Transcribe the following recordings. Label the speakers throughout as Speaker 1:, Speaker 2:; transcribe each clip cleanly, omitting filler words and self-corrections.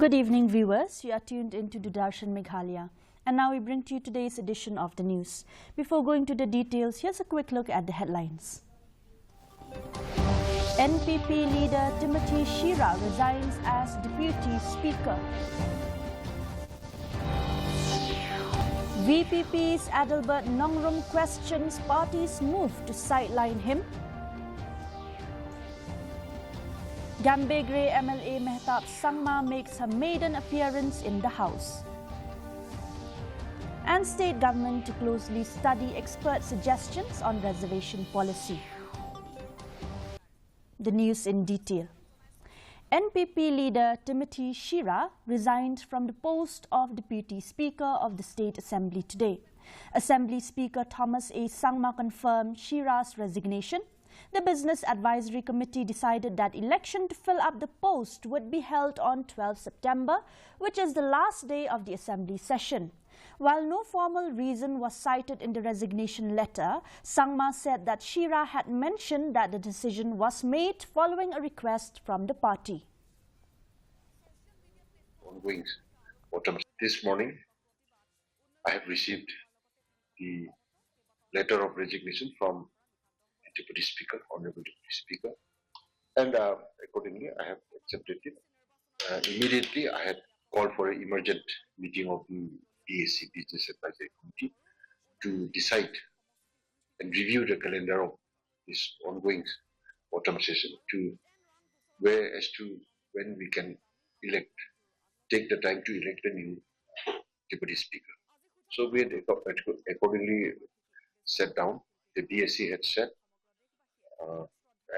Speaker 1: Good evening, viewers. You are tuned into Dudarshan Meghalaya. And now we bring to you today's edition of the news. Before going to the details, here's a quick look at the headlines. NPP leader Timothy Shira resigns as Deputy Speaker. VPP's Adalbert Nongrum questions party's move to sideline him. Gambegre MLA Mehtab Sangma makes her maiden appearance in the House. And state government to closely study expert suggestions on reservation policy. The news in detail. NPP leader Timothy Shira resigned from the post of Deputy Speaker of the State Assembly today. Assembly Speaker Thomas A. Sangma confirmed Shira's resignation. The Business Advisory Committee decided that election to fill up the post would be held on 12 September, which is the last day of the Assembly session. While no formal reason was cited in the resignation letter, Sangma said that Shira had mentioned that the decision was made following a request from the party.
Speaker 2: Ongoing autumn. This morning, I have received the letter of resignation from the Deputy Speaker, Honorable Deputy Speaker, and accordingly, I have accepted it. Immediately, I had called for an emergent meeting of the BAC, Business Advisory Committee, to decide and review the calendar of this ongoing autumn session to when we can take the time to elect a new Deputy Speaker. So we had accordingly sat down, the BSC had set,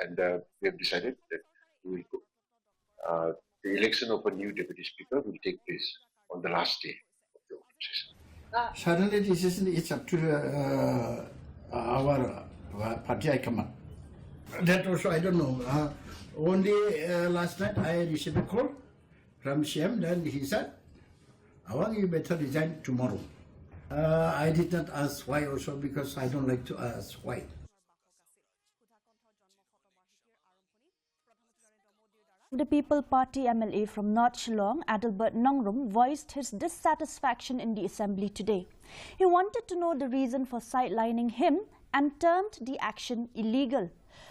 Speaker 2: and we have decided that the election of a new Deputy Speaker will take place on the last day of the autumn session.
Speaker 3: Suddenly, decision is up to our party high command. That also I don't know. Only last night I received a call from CM. Then he said, "I want you better resign tomorrow." I did not ask why also because I don't like to ask why.
Speaker 1: The People Party MLA from North Shillong, Adalbert Nongrum, voiced his dissatisfaction in the Assembly today. He wanted to know the reason for sidelining him and termed the action illegal.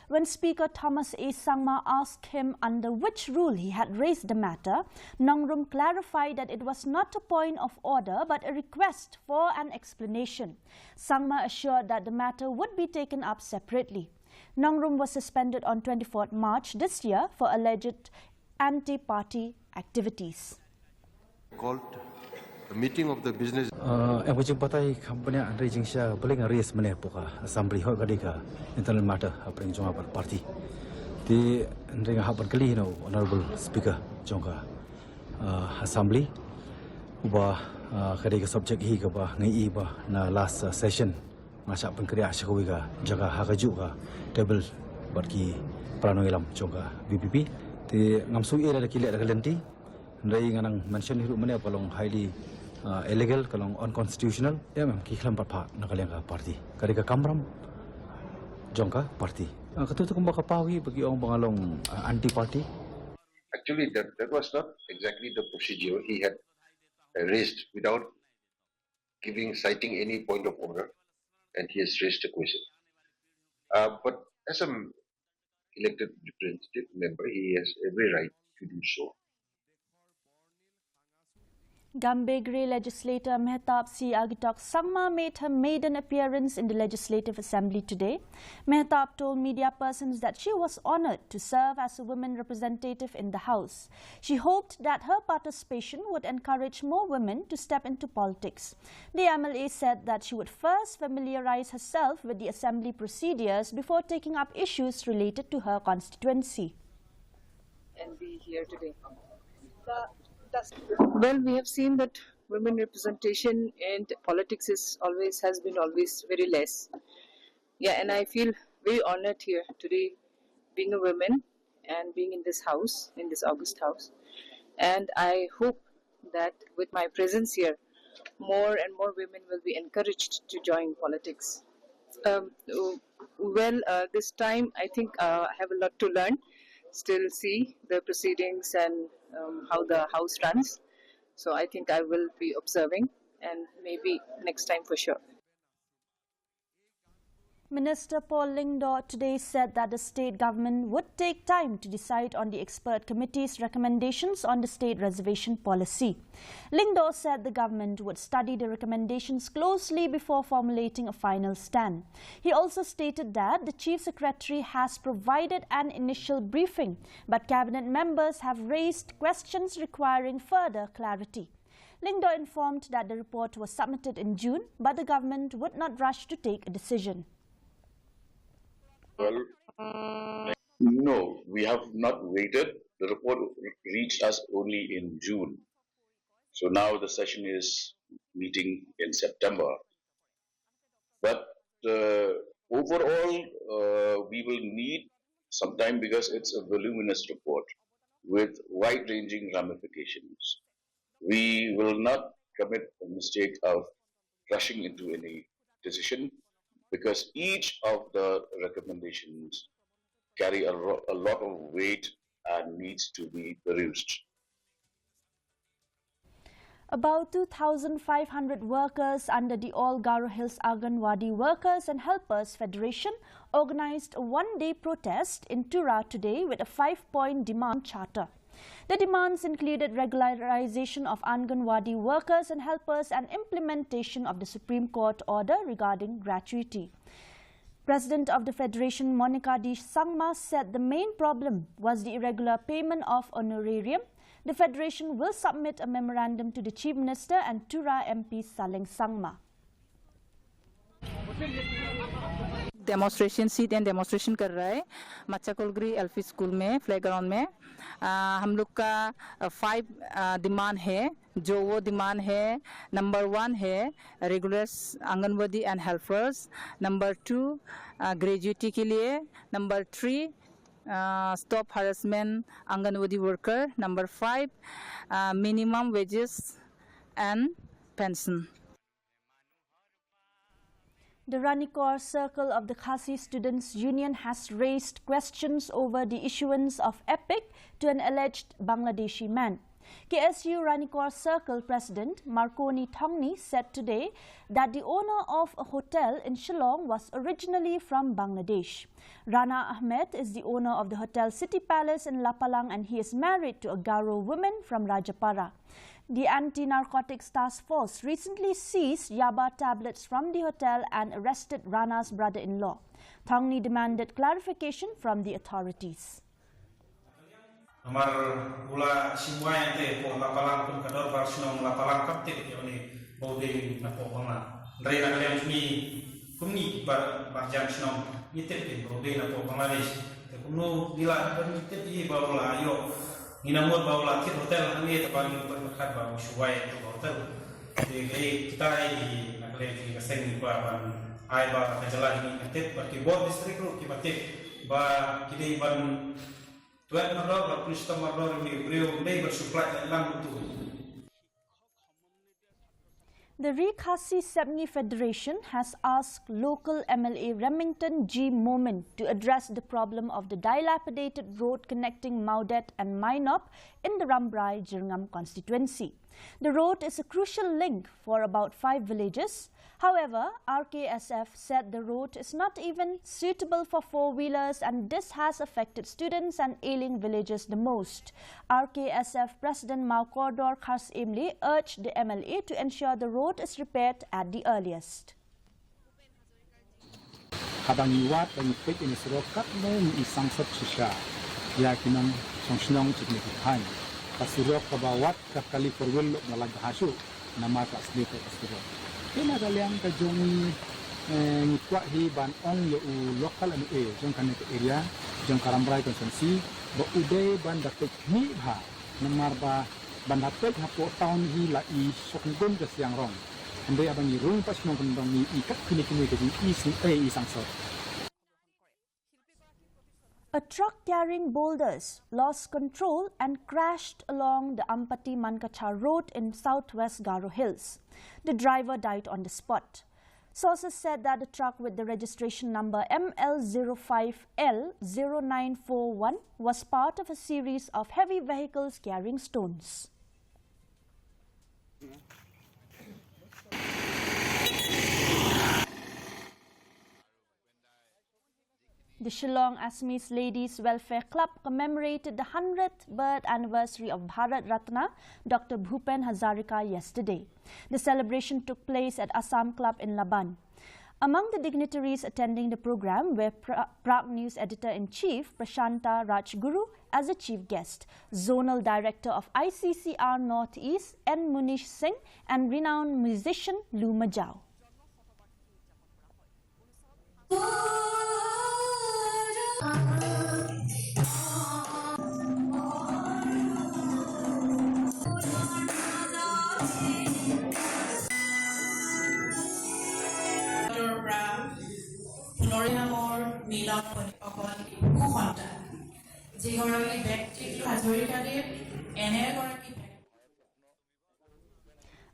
Speaker 1: When Speaker Thomas A. Sangma asked him under which rule he had raised the matter, Nongrum clarified that it was not a point of order but a request for an explanation. Sangma assured that the matter would be taken up separately. Nongrum was suspended on 24th March this year for alleged anti-party activities.
Speaker 4: Called a meeting of the business.
Speaker 5: Yang wajib patai kampanya rejing sia paling aris mana poka assembly hok kadika internal matter paling jonga party. Di ringa hapan kali no honorable speaker jonga assembly ubah kadika subject hi ka ba ngai ba na last session masa pengkerja sekawi ka jaga hakaju ka table bagi pranoilam jonga BPP di ngamsui ada kilat ada lenti ndai nganang mention hiru mana palong highly illegal kalong unconstitutional ya mem ki khlam pa nakaleng ka party kadika kamram jongka party katutu kumba ka pawi bagi ong bangalong anti party.
Speaker 2: Actually that was not exactly the procedure he had raised without citing any point of order, and he has raised a question, but as an elected representative member he has every right to do so.
Speaker 1: Gambegre legislator Mehtab C. Agitok Sangma made her maiden appearance in the Legislative Assembly today. Mehtab told media persons that she was honoured to serve as a women representative in the House. She hoped that her participation would encourage more women to step into politics. The MLA said that she would first familiarise herself with the Assembly procedures before taking up issues related to her constituency.
Speaker 6: And be here today. Well, we have seen that women representation in politics has been always very less. Yeah, and I feel very honored here today, being a woman and being in this house, in this August House. And I hope that with my presence here, more and more women will be encouraged to join politics. This time I think I have a lot to learn. still see the proceedings and how the House runs. So I think I will be observing, and maybe next time for sure.
Speaker 1: Minister Paul Lyngdoh today said that the state government would take time to decide on the expert committee's recommendations on the state reservation policy. Lyngdoh said the government would study the recommendations closely before formulating a final stand. He also stated that the Chief Secretary has provided an initial briefing, but cabinet members have raised questions requiring further clarity. Lyngdoh informed that the report was submitted in June, but the government would not rush to take a decision.
Speaker 7: Well, no, we have not waited. The report reached us only in June. So now the session is meeting in September. But overall, we will need some time because it's a voluminous report with wide-ranging ramifications. We will not commit a mistake of rushing into any decision, because each of the recommendations carry a lot of weight and needs to be perused.
Speaker 1: About 2,500 workers under the All Garo Hills Anganwadi Workers and Helpers Federation organized a one-day protest in Tura today with a 5-point demand charter. The demands included regularization of Anganwadi workers and helpers and implementation of the Supreme Court order regarding gratuity. President of the Federation, Monica D. Sangma, said the main problem was the irregular payment of honorarium. The Federation will submit a memorandum to the Chief Minister and Tura MP Saleng Sangma.
Speaker 8: Demonstration seat and demonstration कर रहा है मच्चा कोलगरी LP school में play ground में हम लोग का 5 demand है जो वो डिमांड है नंबर 1 है regulars anganwadi and helpers number 2 gratuity के लिए number 3 stop harassment anganwadi worker number 5 minimum wages and pension.
Speaker 1: The Ranikor Circle of the Khasi Students Union has raised questions over the issuance of EPIC to an alleged Bangladeshi man. KSU Ranikor Circle President Marconi Thongni said today that the owner of a hotel in Shillong was originally from Bangladesh. Rana Ahmed is the owner of the Hotel City Palace in Lapalang and he is married to a Garo woman from Rajapara. The Anti-Narcotics Task Force recently seized Yaba tablets from the hotel and arrested Rana's brother-in-law. Thongni demanded clarification from the authorities.
Speaker 9: Amar ula semua yang te po lapalang pun kador barsunong lapalang kapte ke oni bode na po pama ndai na kalian ni kumni barjang sunong nite ke bode na po pama res te kuno dila ban nite pi baula ayo ninamur baula ke hotel ani te bagi berkat bawa suai ke hotel te kita ini na kalian ni kaseng ni ba ban ai ba kajalan ni nite pergi board district ru ki batik ba kini ban
Speaker 1: The Re-Khasi Sebni Federation has asked local MLA Remington G. Momin to address the problem of the dilapidated road connecting Maudet and Mainop in the Rambrai Jirngam constituency. The road is a crucial link for about 5 villages. However, RKSF said the road is not even suitable for 4-wheelers and this has affected students and ailing villages the most. RKSF President Maukordor Khars Imli urged the MLA to ensure the road is repaired at the earliest.
Speaker 10: Kabangiwat ang ipit ini serokat mo isang sot sisya. Yakinan songsinong signifikan. Pasirok kabawat kakali forwil nalaghasu nama ka slito pasirok. Kena kalian kajong ngikwa hi ban ong yo lokal anu jong kan area jong Karambrai konsensi ba uday ban dapat ni ha namar ba ban dapat hapo tahun hi la I sokngon ke siang rong. Andai abang irung pas nong kembang ni ikat kini ke isang sot.
Speaker 1: A truck carrying boulders lost control and crashed along the Ampati-Mankacha road in southwest Garo Hills. The driver died on the spot. Sources said that the truck with the registration number ML05L0941 was part of a series of heavy vehicles carrying stones. The Shillong Assamese Ladies Welfare Club commemorated the 100th birth anniversary of Bharat Ratna Dr. Bhupen Hazarika yesterday. The celebration took place at Assam Club in Laban. Among the dignitaries attending the program were Prague News Editor-in-Chief Prashanta Rajguru as a chief guest, Zonal Director of ICCR Northeast N. Munish Singh, and renowned musician Lou Majau.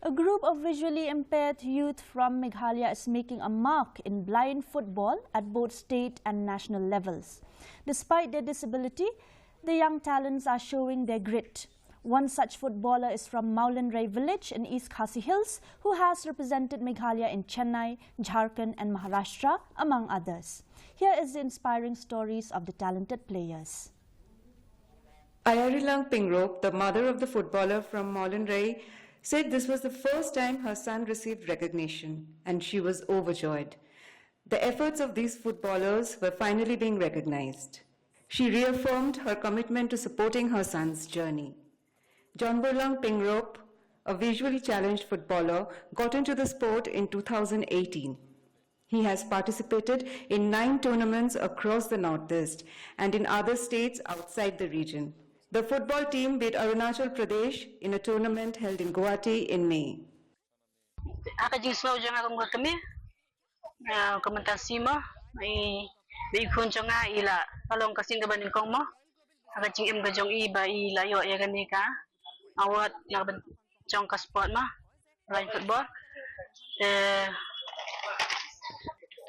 Speaker 1: A group of visually impaired youth from Meghalaya is making a mark in blind football at both state and national levels. Despite their disability, the young talents are showing their grit. One such footballer is from Maulanrai village in East Khasi Hills, who has represented Meghalaya in Chennai, Jharkhand and Maharashtra, among others. Here is the inspiring stories of the talented players.
Speaker 11: Ayarilang Pingrop, the mother of the footballer from Maulanrai, said this was the first time her son received recognition, and she was overjoyed. The efforts of these footballers were finally being recognized. She reaffirmed her commitment to supporting her son's journey. Jonborlang Pingrop, a visually challenged footballer, got into the sport in 2018. He has participated in 9 tournaments across the Northeast and in other states outside the region. The football team beat Arunachal Pradesh in a tournament held in Guwahati in May.
Speaker 12: Awat nak cong ka sport mah lain football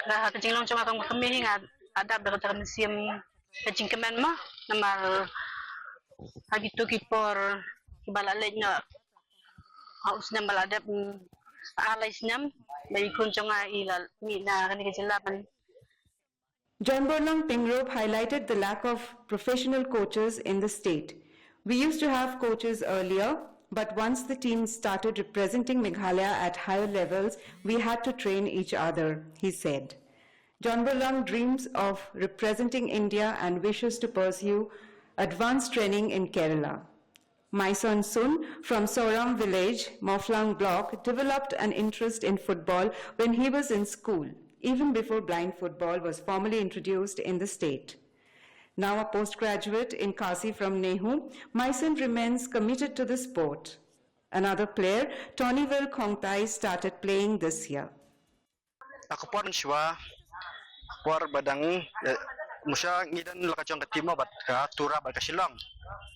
Speaker 12: lah kecing long cong akong kami hingat adab dekat museum kecing kemen mah nama lagi tu kipor kibala lenya haus nam baladap alai snam bai kun cong ila ni na kan kecilapan.
Speaker 11: Jonborlang Pingrop highlighted the lack of professional coaches in the state. We used to have coaches earlier, but once the team started representing Meghalaya at higher levels, we had to train each other, he said. Jonborlang dreams of representing India and wishes to pursue advanced training in Kerala. My son Sun from Soram village, Moflang block, developed an interest in football when he was in school, even before blind football was formally introduced in the state. Now a postgraduate in Kasi from Nehu, my son remains committed to the sport. Another player, Tonyville Khongtai, started playing this year.
Speaker 13: Ako po rin siya, por badang musya ngidan lakachong katimo bat ka tura bat ka Shillong.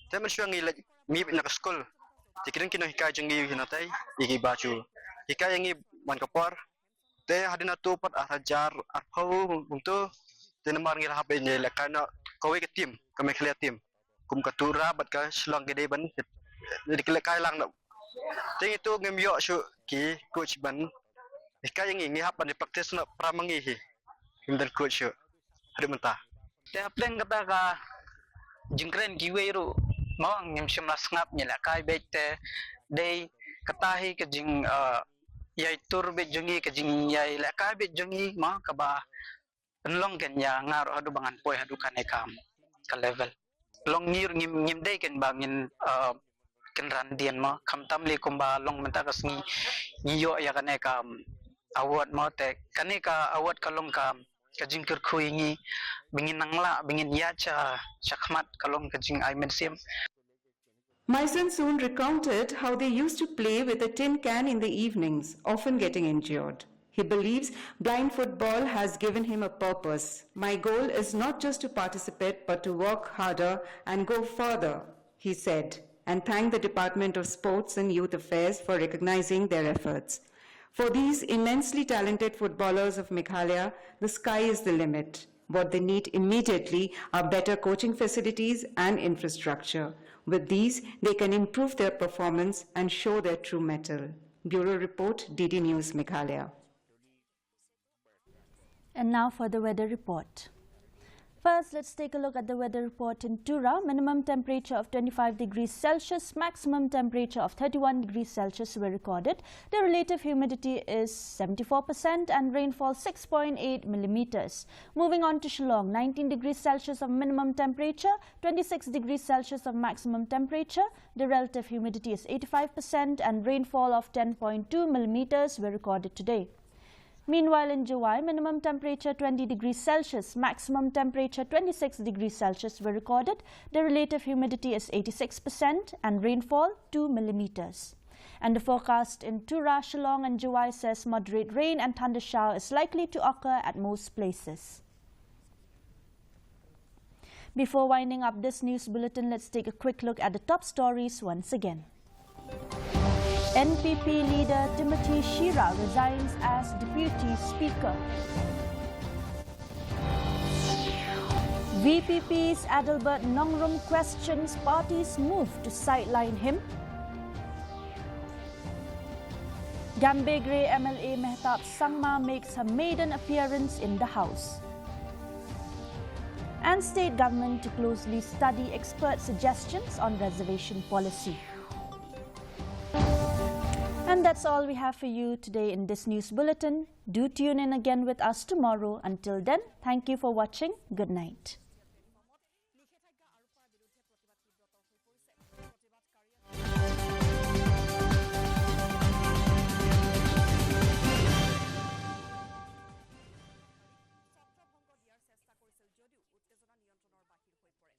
Speaker 13: Temen siya ngilad mi na school. Tikirin kino hikay jeng gi hinatay igi bachu. Hikay ngi man kapor. Te hadina tupat arajar arpau buntu tenamar ngi hape ni lakana kawe ke tim kami clear tim kum katura bat ka Shillong gede ban jadi kelekay lang na ting itu ngemyo syu ki coach ban hikay ngi hapan di practice na pramangi hi himdan coach syu hade mentah
Speaker 12: Te plan kata ka jingkren kiweru mau ngim simla ngap nyela kai bete dei katahi ke jing yai tur be jungi ke jing yai la kai be jungi ma ka ba long ken ya ngar adu bangan poi adu kanekam ka level long ngir ngim dei ken bangin ken randian ma kham tam le kumba long menta kas ngi yo ya kanekam awat ma te kaneka awat kalong kam kajing kerkhui ngi bingin nangla bingin yacha chakmat kalong kajing I medsim.
Speaker 11: My son soon recounted how they used to play with a tin can in the evenings, often getting injured. He believes blind football has given him a purpose. My goal is not just to participate but to work harder and go further, he said, and thanked the Department of Sports and Youth Affairs for recognizing their efforts. For these immensely talented footballers of Meghalaya, the sky is the limit. What they need immediately are better coaching facilities and infrastructure. With these, they can improve their performance and show their true mettle. Bureau Report, DD News, Meghalaya.
Speaker 1: And now for the weather report. First, let's take a look at the weather report in Tura. Minimum temperature of 25 degrees Celsius, maximum temperature of 31 degrees Celsius were recorded. The relative humidity is 74% and rainfall 6.8 millimeters. Moving on to Shillong, 19 degrees Celsius of minimum temperature, 26 degrees Celsius of maximum temperature. The relative humidity is 85% and rainfall of 10.2 millimeters were recorded today. Meanwhile, in July, minimum temperature 20 degrees Celsius, maximum temperature 26 degrees Celsius were recorded. The relative humidity is 86% and rainfall 2 millimeters. And the forecast in Tura, Shillong and July says moderate rain and thunder shower is likely to occur at most places. Before winding up this news bulletin, let's take a quick look at the top stories once again. NPP leader Timothy Shira resigns as Deputy Speaker. VPP's Adalbert Nongrum questions party's move to sideline him. Gambegre MLA Mehtab Sangma makes her maiden appearance in the House. And state government to closely study expert suggestions on reservation policy. And that's all we have for you today in this news bulletin. Do tune in again with us tomorrow. Until then, thank you for watching. Good night.